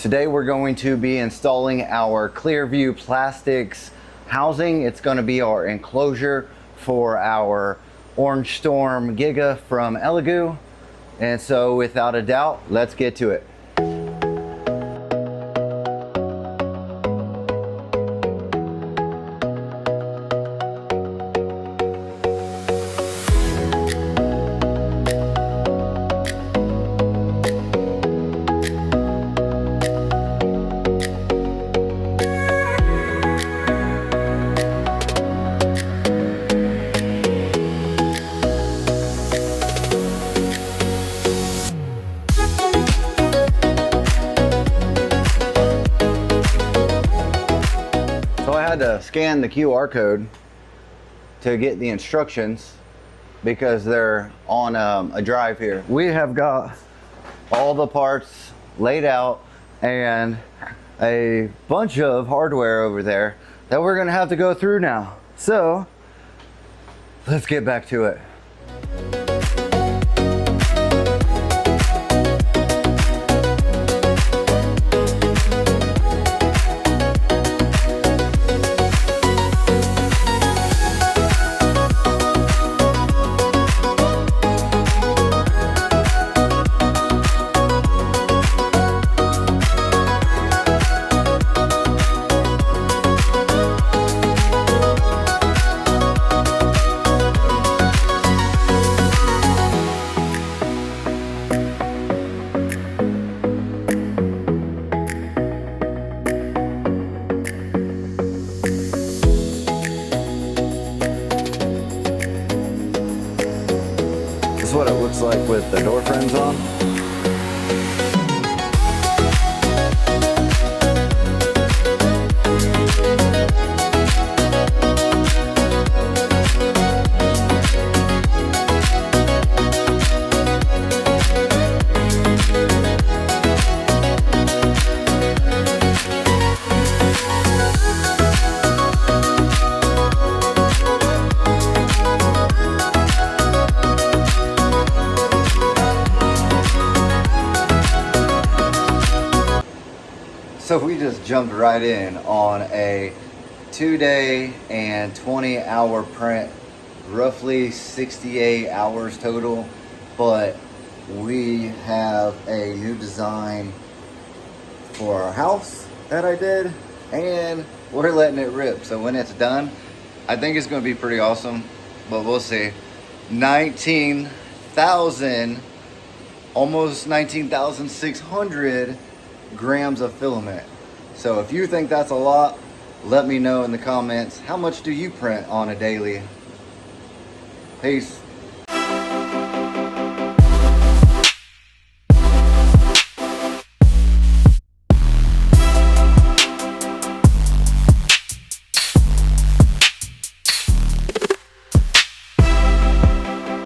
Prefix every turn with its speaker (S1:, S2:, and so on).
S1: Today we're going to be installing our Clearview Plastics housing. It's going to be our enclosure for our OrangeStorm Giga from Elegoo. And so without a doubt, let's get to it. So I had to scan the QR code to get the instructions because they're on a drive here. We have got all the parts laid out and a bunch of hardware over there that we're gonna have to go through now. So let's get back to it. This is what it looks like with the door frames on. So we just jumped right in on a 2-day and 20-hour print, roughly 68 hours total, but we have a new design for our house that I did, and we're letting it rip. So when it's done, I think it's going to be pretty awesome, but we'll see. 19,000, almost 19,600 grams of filament. So if you think that's a lot, let me know in the comments. How much do you print on a daily? Peace.